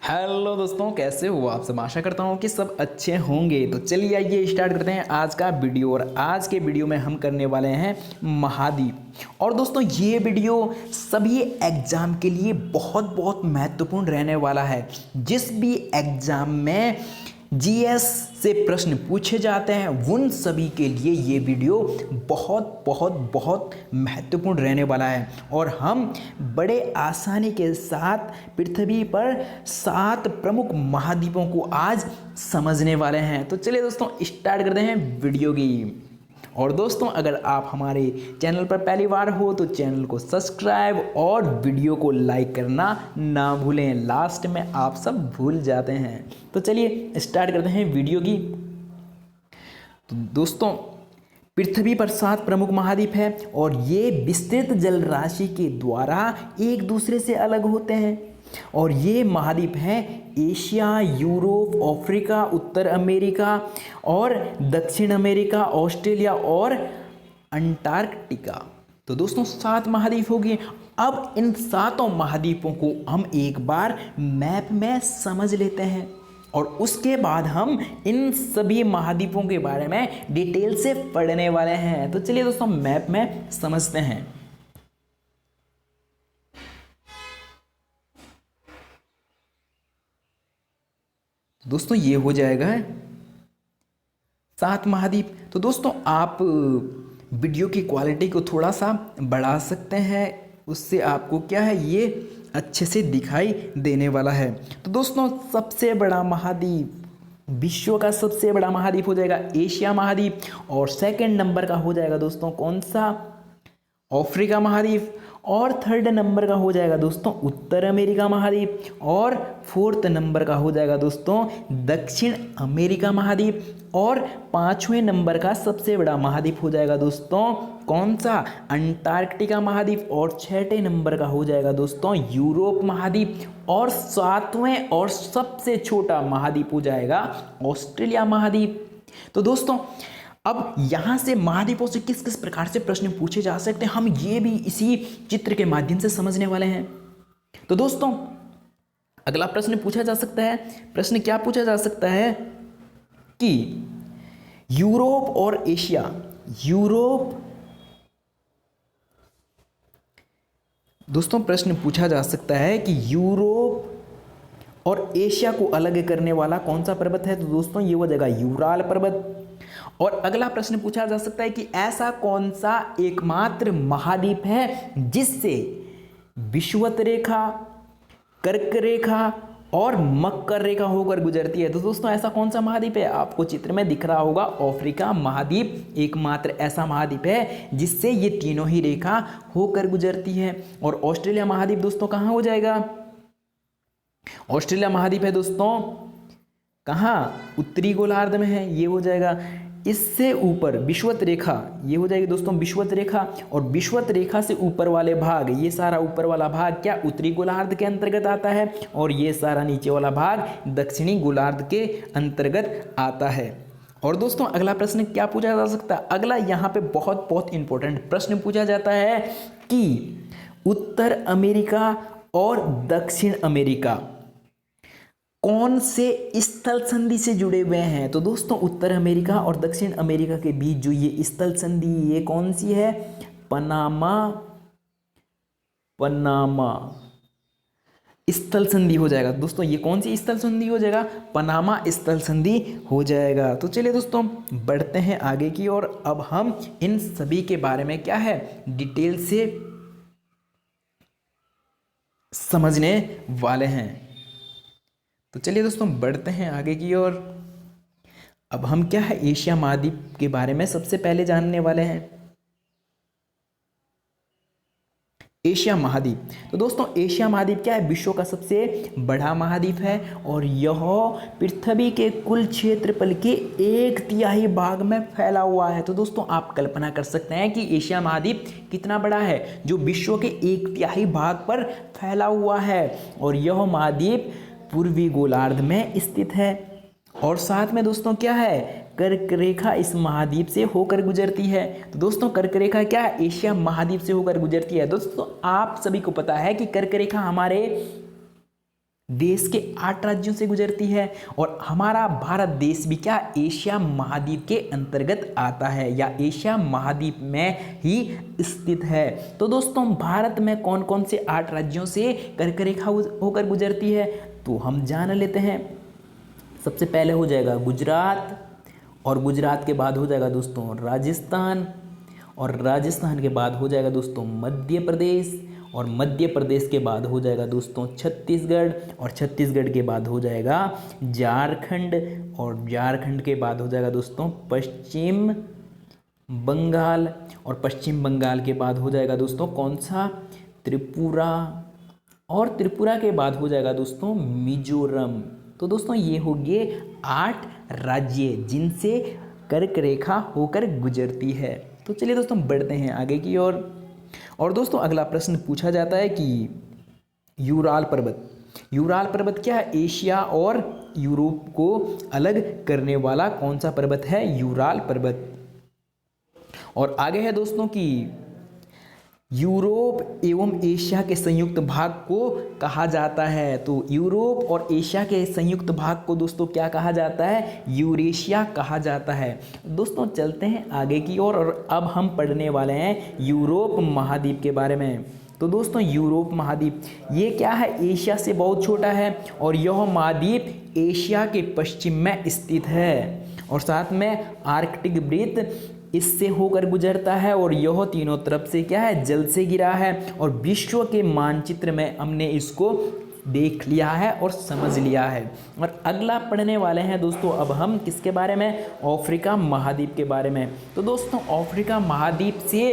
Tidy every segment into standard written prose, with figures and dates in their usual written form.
Hello दोस्तों, कैसे हो आप सब। आशा करता हूँ कि सब अच्छे होंगे। तो चलिए आइए स्टार्ट करते हैं आज का वीडियो। और आज के वीडियो में हम करने वाले हैं महाद्वीप। और दोस्तों ये वीडियो सभी एग्ज़ाम के लिए बहुत बहुत महत्वपूर्ण रहने वाला है। जिस भी एग्ज़ाम में जीएस से प्रश्न पूछे जाते हैं उन सभी के लिए ये वीडियो बहुत बहुत बहुत महत्वपूर्ण रहने वाला है। और हम बड़े आसानी के साथ पृथ्वी पर 7 प्रमुख महाद्वीपों को आज समझने वाले हैं। तो चलिए दोस्तों स्टार्ट करते हैं वीडियो की। और दोस्तों अगर आप हमारे चैनल पर पहली बार हो तो चैनल को सब्सक्राइब और वीडियो को लाइक करना ना भूलें। लास्ट में आप सब भूल जाते हैं। तो चलिए स्टार्ट करते हैं वीडियो की। तो दोस्तों पृथ्वी पर 7 प्रमुख महाद्वीप हैं और ये विस्तृत जल राशि के द्वारा एक दूसरे से अलग होते हैं। और ये महाद्वीप हैं एशिया, यूरोप, अफ्रीका, उत्तर अमेरिका और दक्षिण अमेरिका, ऑस्ट्रेलिया और अंटार्कटिका। तो दोस्तों 7 महाद्वीप हो गए। अब इन 7 महाद्वीपों को हम एक बार मैप में समझ लेते हैं और उसके बाद हम इन सभी महाद्वीपों के बारे में डिटेल से पढ़ने वाले हैं। तो चलिए दोस्तों मैप में समझते हैं। दोस्तों ये हो जाएगा 7 महाद्वीप। तो दोस्तों आप वीडियो की क्वालिटी को थोड़ा सा बढ़ा सकते हैं, उससे आपको क्या है ये अच्छे से दिखाई देने वाला है। तो दोस्तों सबसे बड़ा महाद्वीप, विश्व का सबसे बड़ा महाद्वीप हो जाएगा एशिया महाद्वीप। और सेकंड नंबर का हो जाएगा दोस्तों कौन सा, अफ्रीका महाद्वीप। और थर्ड नंबर का हो जाएगा दोस्तों उत्तर अमेरिका महाद्वीप। और फोर्थ नंबर का हो जाएगा दोस्तों दक्षिण अमेरिका महाद्वीप। और 5वें नंबर का सबसे बड़ा महाद्वीप हो जाएगा दोस्तों कौन सा, अंटार्कटिका महाद्वीप। और 6ठे नंबर का हो जाएगा दोस्तों यूरोप महाद्वीप। और 7वें और सबसे छोटा महाद्वीप हो जाएगा ऑस्ट्रेलिया महाद्वीप। तो दोस्तों अब यहाँ से महाद्वीपों से किस किस प्रकार से प्रश्न पूछे जा सकते हैं हम ये भी इसी चित्र के माध्यम से समझने वाले हैं। तो दोस्तों अगला प्रश्न पूछा जा सकता है, प्रश्न क्या पूछा जा सकता है कि यूरोप और एशिया, दोस्तों प्रश्न पूछा जा सकता है कि यूरोप और एशिया को अलग करने वाला कौन सा पर्वत है। तो दोस्तों ये हो जाएगा यूराल पर्वत। और अगला प्रश्न पूछा जा सकता है कि ऐसा कौन सा एकमात्र महाद्वीप है जिससे विषुवत रेखा, कर्क रेखा और मकर रेखा होकर गुजरती है। तो दोस्तों ऐसा कौन सा महाद्वीप है, आपको चित्र में दिख रहा होगा अफ्रीका महाद्वीप एकमात्र ऐसा महाद्वीप है जिससे ये तीनों ही रेखा होकर गुजरती है। और ऑस्ट्रेलिया महाद्वीप दोस्तों कहाँ हो जाएगा, ऑस्ट्रेलिया महाद्वीप है दोस्तों कहाँ, उत्तरी गोलार्ध में है, ये हो जाएगा। इससे ऊपर विषुवत रेखा, ये हो जाएगी दोस्तों विषुवत रेखा। और विषुवत रेखा से ऊपर वाले भाग, ये सारा ऊपर वाला भाग क्या उत्तरी गोलार्ध के अंतर्गत आता है। और ये सारा नीचे वाला भाग दक्षिणी गोलार्ध के अंतर्गत आता है। और दोस्तों अगला प्रश्न क्या पूछा जा सकता है, अगला यहाँ पे बहुत बहुत इंपॉर्टेंट प्रश्न पूछा जाता है कि उत्तर अमेरिका और दक्षिण अमेरिका कौन से स्थल संधि से जुड़े हुए हैं। तो दोस्तों उत्तर अमेरिका और दक्षिण अमेरिका के बीच जो ये स्थल संधि, ये कौन सी है, पनामा स्थल संधि हो जाएगा। दोस्तों ये कौन सी स्थल संधि हो जाएगा, पनामा स्थल संधि हो जाएगा। तो चलिए दोस्तों बढ़ते हैं आगे की ओर। अब हम इन सभी के बारे में क्या है डिटेल से समझने वाले हैं। तो चलिए दोस्तों बढ़ते हैं आगे की ओर। अब हम क्या है एशिया महाद्वीप के बारे में सबसे पहले जानने वाले हैं। एशिया महाद्वीप, तो दोस्तों एशिया महाद्वीप क्या है, विश्व का सबसे बड़ा महाद्वीप है और यह पृथ्वी के कुल क्षेत्रफल के 1/3 भाग में फैला हुआ है। तो दोस्तों आप कल्पना कर सकते हैं कि एशिया महाद्वीप कितना बड़ा है, जो विश्व के 1/3 भाग पर फैला हुआ है। और यह महाद्वीप पूर्वी गोलार्ध में स्थित है। और साथ में दोस्तों क्या है, कर्क रेखा इस महाद्वीप से होकर गुजरती है। तो दोस्तों कर्क रेखा क्या है, एशिया महाद्वीप से होकर गुजरती है। दोस्तों आप सभी को पता है कि कर्क रेखा हमारे देश के 8 राज्यों से गुजरती है और हमारा भारत देश भी क्या एशिया महाद्वीप के अंतर्गत आता है या एशिया महाद्वीप में ही स्थित है। तो दोस्तों भारत में कौन कौन से 8 राज्यों से कर्क रेखा होकर गुजरती है तो हम जान लेते हैं। सबसे पहले हो जाएगा गुजरात और गुजरात के बाद हो जाएगा दोस्तों राजस्थान और राजस्थान के बाद हो जाएगा दोस्तों मध्य प्रदेश और मध्य प्रदेश के बाद हो जाएगा दोस्तों छत्तीसगढ़ और छत्तीसगढ़ के बाद हो जाएगा झारखंड और झारखंड के बाद हो जाएगा दोस्तों पश्चिम बंगाल और पश्चिम बंगाल के बाद हो जाएगा दोस्तों कौन सा त्रिपुरा और त्रिपुरा के बाद हो जाएगा दोस्तों मिजोरम। तो दोस्तों ये हो गए 8 राज्य जिनसे कर्क रेखा होकर गुजरती है। तो चलिए दोस्तों बढ़ते हैं आगे की ओर। और दोस्तों अगला प्रश्न पूछा जाता है कि यूराल पर्वत क्या है? एशिया और यूरोप को अलग करने वाला कौन सा पर्वत है? यूराल पर्वत। और आगे है दोस्तों कि यूरोप एवं एशिया के संयुक्त भाग को कहा जाता है। तो यूरोप और एशिया के संयुक्त भाग को दोस्तों क्या कहा जाता है? यूरेशिया कहा जाता है। दोस्तों चलते हैं आगे की ओर और अब हम पढ़ने वाले हैं यूरोप महाद्वीप के बारे में। तो दोस्तों यूरोप महाद्वीप ये क्या है? एशिया से बहुत छोटा है और यह महाद्वीप एशिया के पश्चिम में स्थित है और साथ में आर्कटिक वृत्त इससे होकर गुजरता है और यह तीनों तरफ से क्या है? जल से घिरा है और विश्व के मानचित्र में हमने इसको देख लिया है और समझ लिया है। और अगला पढ़ने वाले हैं दोस्तों अब हम किसके बारे में? अफ्रीका महाद्वीप के बारे में। तो दोस्तों अफ्रीका महाद्वीप से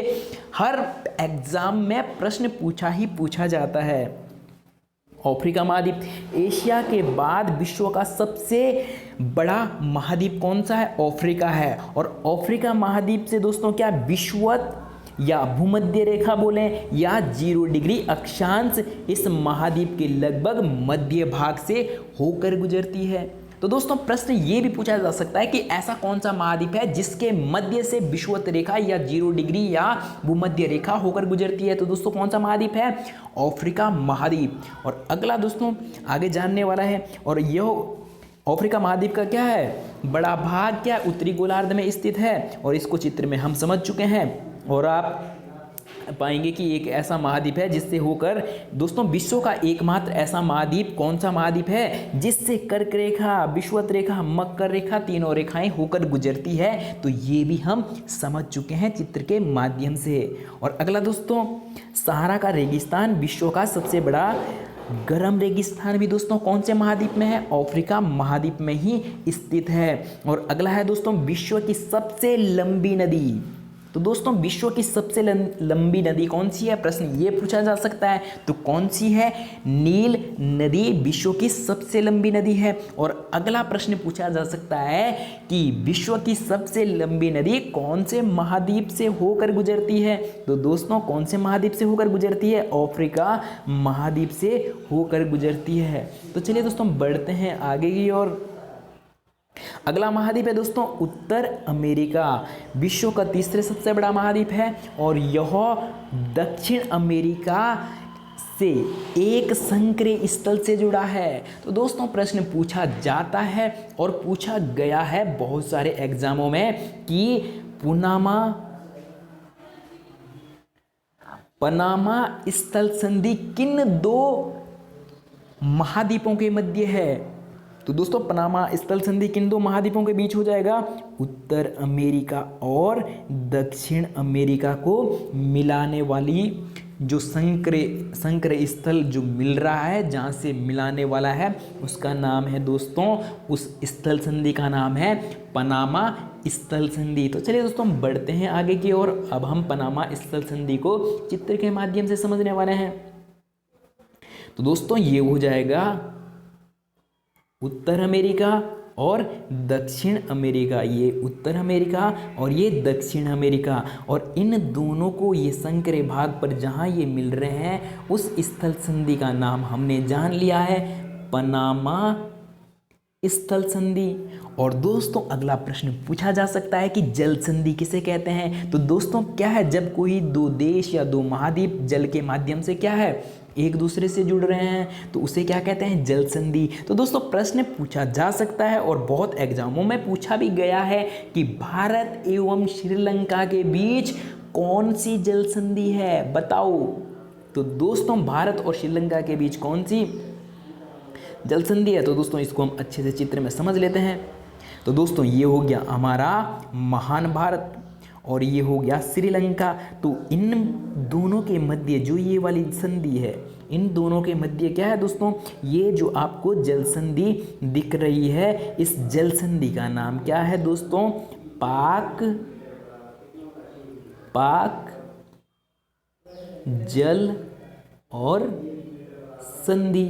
हर एग्जाम में प्रश्न पूछा जाता है। अफ्रीका महाद्वीप एशिया के बाद विश्व का सबसे बड़ा महाद्वीप कौन सा है? अफ्रीका है। और अफ्रीका महाद्वीप से दोस्तों क्या विषुवत या भूमध्य रेखा बोलें या 0 डिग्री अक्षांश इस महाद्वीप के लगभग मध्य भाग से होकर गुजरती है। तो दोस्तों प्रश्न ये भी पूछा जा सकता है कि ऐसा कौन सा महाद्वीप है जिसके मध्य से विषुवत रेखा या 0 डिग्री या भूमध्य रेखा होकर गुजरती है। तो दोस्तों कौन सा महाद्वीप है? अफ्रीका महाद्वीप। और अगला दोस्तों आगे जानने वाला है और यह अफ्रीका महाद्वीप का क्या है? बड़ा भाग क्या उत्तरी गोलार्ध में स्थित है और इसको चित्र में हम समझ चुके हैं। और आप पाएंगे कि एक ऐसा महाद्वीप है जिससे होकर दोस्तों विश्व का एकमात्र ऐसा महाद्वीप कौन सा महाद्वीप है जिससे कर्क रेखा, विषुवत रेखा, मकर रेखा तीनों रेखाएं होकर गुजरती है। तो ये भी हम समझ चुके हैं चित्र के माध्यम से। और अगला दोस्तों सहारा का रेगिस्तान विश्व का सबसे बड़ा गर्म रेगिस्तान भी दोस्तों कौन से महाद्वीप में है? अफ्रीका महाद्वीप में ही स्थित है। और अगला है दोस्तों विश्व की सबसे लंबी नदी। तो दोस्तों विश्व की सबसे लंबी नदी कौन सी है? प्रश्न ये पूछा जा सकता है। तो कौन सी है? नील नदी विश्व की सबसे लंबी नदी है। और अगला प्रश्न पूछा जा सकता है कि विश्व की सबसे लंबी नदी कौन से महाद्वीप से होकर गुजरती है? तो दोस्तों कौन से महाद्वीप से होकर गुजरती है? अफ्रीका महाद्वीप से होकर गुजरती है। तो चलिए दोस्तों बढ़ते हैं आगे की ओर। अगला महाद्वीप है दोस्तों उत्तर अमेरिका। विश्व का तीसरे सबसे बड़ा महाद्वीप है और यह दक्षिण अमेरिका से एक संक्रिय स्थल से जुड़ा है। तो दोस्तों प्रश्न पूछा जाता है और पूछा गया है बहुत सारे एग्जामों में कि पनामा स्थल संधि किन 2 महाद्वीपों के मध्य है? तो दोस्तों पनामा स्थल संधि किन 2 महाद्वीपों के बीच हो जाएगा? उत्तर अमेरिका और दक्षिण अमेरिका को मिलाने वाली जो संक्रिय स्थल जो मिल रहा है, जहाँ से मिलाने वाला है, उसका नाम है दोस्तों, उस स्थल संधि का नाम है पनामा स्थल संधि। तो चलिए दोस्तों बढ़ते हैं आगे की ओर। अब हम पनामा स्थल संधि को चित्र के माध्यम से समझने वाले हैं। तो दोस्तों ये हो जाएगा उत्तर अमेरिका और दक्षिण अमेरिका। ये उत्तर अमेरिका और ये दक्षिण अमेरिका। और इन दोनों को ये संक्रिय भाग पर जहाँ ये मिल रहे हैं उस स्थल संधि का नाम हमने जान लिया है पनामा स्थल संधि। और दोस्तों अगला प्रश्न पूछा जा सकता है कि जल संधि किसे कहते हैं? तो दोस्तों क्या है? जब कोई 2 देश या 2 महाद्वीप जल के माध्यम से क्या है एक दूसरे से जुड़ रहे हैं तो उसे क्या कहते हैं, जल संधि। तो दोस्तों प्रश्न पूछा जा सकता है और बहुत एग्जामों में पूछा भी गया है कि भारत एवं श्रीलंका के बीच कौन सी जल संधि है, बताओ। तो दोस्तों भारत और श्रीलंका के बीच कौन सी जल संधि है, तो दोस्तों इसको हम अच्छे से चित्र में समझ लेते हैं। तो दोस्तों ये हो गया हमारा महान भारत और ये हो गया श्रीलंका। तो इन दोनों के मध्य जो ये वाली संधि है, इन दोनों के मध्य क्या है दोस्तों, ये जो आपको जल संधि दिख रही है, इस जल संधि का नाम क्या है दोस्तों, पाक जल और संधि।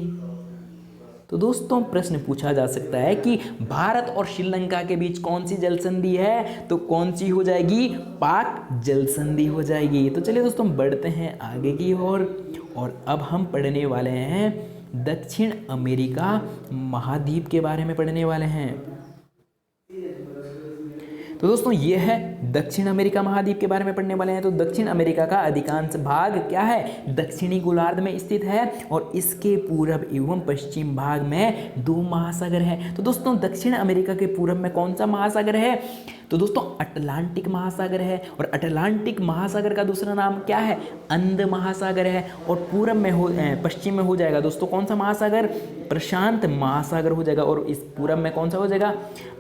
तो दोस्तों प्रश्न पूछा जा सकता है कि भारत और श्रीलंका के बीच कौन सी जल संधि है, तो कौन सी हो जाएगी, पाक जल संधि हो जाएगी। तो चलिए दोस्तों बढ़ते हैं आगे की ओर और अब हम पढ़ने वाले हैं दक्षिण अमेरिका महाद्वीप के बारे में पढ़ने वाले हैं। तो दोस्तों ये है दक्षिण अमेरिका महाद्वीप के बारे में पढ़ने वाले हैं। तो दक्षिण अमेरिका का अधिकांश भाग क्या है, दक्षिणी गोलार्ध में स्थित है और इसके पूर्व एवं पश्चिम भाग में 2 महासागर है। तो दोस्तों दक्षिण अमेरिका के पूर्व में कौन सा महासागर है, तो दोस्तों अटलांटिक महासागर है और अटलांटिक महासागर का दूसरा नाम क्या है, अंध महासागर है। और पूर्व में पश्चिम में हो जाएगा दोस्तों कौन सा महासागर, प्रशांत महासागर हो जाएगा। और इस पूर्व में कौन सा हो जाएगा,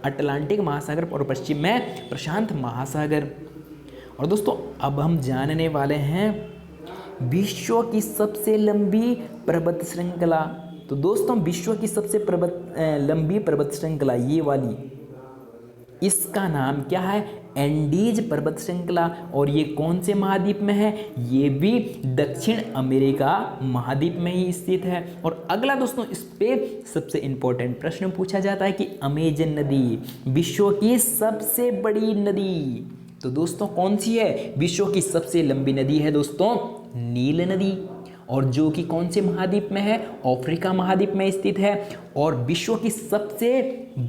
अटलांटिक महासागर और पश्चिम में प्रशांत महासागर। और दोस्तों अब हम जानने वाले हैं विश्व की सबसे लंबी पर्वत श्रृंखला। तो दोस्तों विश्व की सबसे लंबी पर्वत श्रृंखला ये वाली, इसका नाम क्या है, एंडीज पर्वत श्रृंखला। और ये कौन से महाद्वीप में है, ये भी दक्षिण अमेरिका महाद्वीप में ही स्थित है। और अगला दोस्तों इस पे सबसे इंपॉर्टेंट प्रश्न पूछा जाता है कि अमेजन नदी विश्व की सबसे बड़ी नदी, तो दोस्तों कौन सी है, विश्व की सबसे लंबी नदी है दोस्तों नील नदी। और जो कि कौन से महाद्वीप में है, अफ्रीका महाद्वीप में स्थित है। और विश्व की सबसे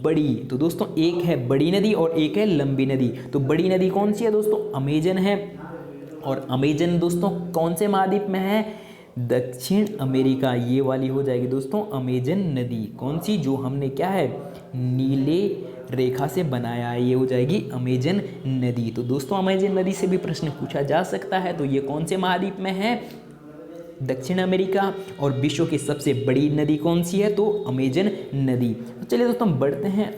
बड़ी, तो दोस्तों एक है बड़ी नदी और एक है लंबी नदी। तो बड़ी नदी कौन सी है दोस्तों, अमेजन है। और अमेजन दोस्तों कौन से महाद्वीप में है, दक्षिण अमेरिका, ये वाली हो जाएगी दोस्तों अमेजन नदी। कौन सी, जो हमने क्या है नीले रेखा से बनाया है, ये हो जाएगी अमेजन नदी। तो दोस्तों अमेजन नदी से भी प्रश्न पूछा जा सकता है। तो ये कौन से महाद्वीप में है, दक्षिण अमेरिका। और विश्व की सबसे बड़ी नदी कौन सी है, तो अमेजन नदी। तो चलिए दोस्तों बढ़ते हैं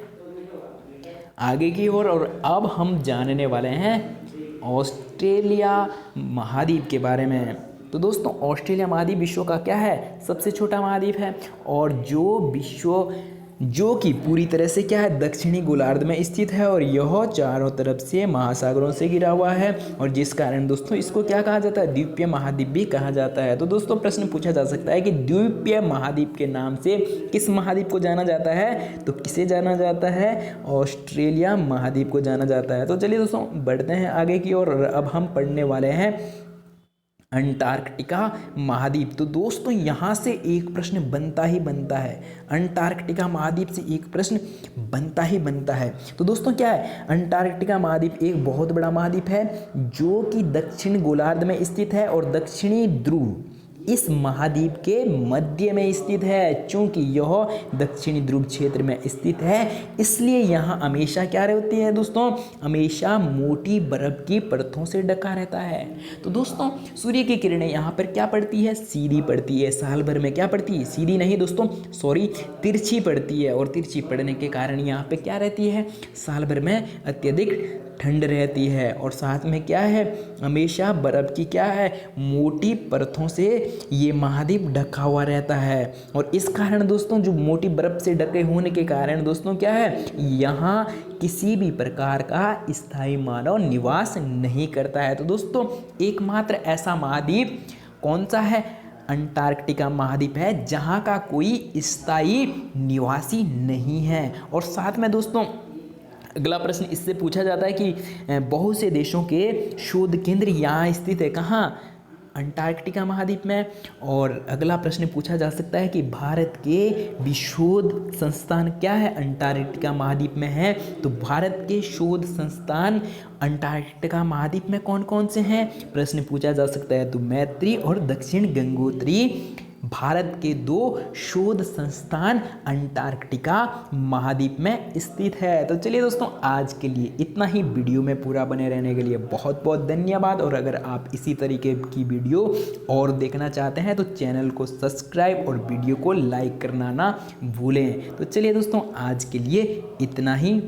आगे की ओर और अब हम जानने वाले हैं ऑस्ट्रेलिया महाद्वीप के बारे में। तो दोस्तों ऑस्ट्रेलिया महाद्वीप विश्व का क्या है, सबसे छोटा महाद्वीप है और जो कि पूरी तरह से क्या है, दक्षिणी गोलार्ध में स्थित है। और यह चारों तरफ से महासागरों से घिरा हुआ है और जिस कारण दोस्तों इसको क्या कहा जाता है, द्वीपीय महाद्वीप भी कहा जाता है। तो दोस्तों प्रश्न पूछा जा सकता है कि द्वीपीय महाद्वीप के नाम से किस महाद्वीप को जाना जाता है, तो किसे जाना जाता है, ऑस्ट्रेलिया महाद्वीप को जाना जाता है। तो चलिए दोस्तों बढ़ते हैं आगे की ओर और अब हम पढ़ने वाले हैं अंटार्कटिका महाद्वीप। तो दोस्तों यहाँ से एक प्रश्न बनता ही बनता है, अंटार्कटिका महाद्वीप से एक प्रश्न बनता ही बनता है। तो दोस्तों क्या है, अंटार्कटिका महाद्वीप एक बहुत बड़ा महाद्वीप है जो कि दक्षिण गोलार्ध में स्थित है और दक्षिणी ध्रुव इस महाद्वीप के मध्य में स्थित है। चूंकि यह दक्षिणी ध्रुव क्षेत्र में स्थित है इसलिए यहाँ हमेशा क्या रहती है दोस्तों, हमेशा मोटी बर्फ की परतों से ढका रहता है। तो दोस्तों सूर्य की किरणें यहाँ पर क्या पड़ती है, सीधी पड़ती है। साल भर में क्या पड़ती है, सीधी नहीं दोस्तों सॉरी तिरछी पड़ती है। और तिरछी पड़ने के कारण यहाँ पे क्या रहती है, साल भर में अत्यधिक ठंड रहती है। और साथ में क्या है, हमेशा बर्फ की क्या है, मोटी परतों से ये महाद्वीप ढका हुआ रहता है। और इस कारण दोस्तों जो मोटी बर्फ से ढके होने के कारण दोस्तों क्या है, यहाँ किसी भी प्रकार का स्थायी मानव निवास नहीं करता है। तो दोस्तों एकमात्र ऐसा महाद्वीप कौन सा है, अंटार्कटिका महाद्वीप है जहाँ का कोई स्थायी निवासी नहीं है। और साथ में दोस्तों अगला प्रश्न इससे पूछा जाता है कि बहुत से देशों के शोध केंद्र यहाँ स्थित है, कहाँ, अंटार्कटिका महाद्वीप में। और अगला प्रश्न पूछा जा सकता है कि भारत के विशोध संस्थान क्या है, अंटार्कटिका महाद्वीप में है। तो भारत के शोध संस्थान अंटार्कटिका महाद्वीप में कौन कौन से हैं, प्रश्न पूछा जा सकता है। तो मैत्री और दक्षिण गंगोत्री भारत के 2 शोध संस्थान अंटार्कटिका महाद्वीप में स्थित है। तो चलिए दोस्तों, आज के लिए इतना ही। वीडियो में पूरा बने रहने के लिए बहुत बहुत धन्यवाद। और अगर आप इसी तरीके की वीडियो और देखना चाहते हैं तो चैनल को सब्सक्राइब और वीडियो को लाइक करना ना भूलें। तो चलिए दोस्तों, आज के लिए इतना ही।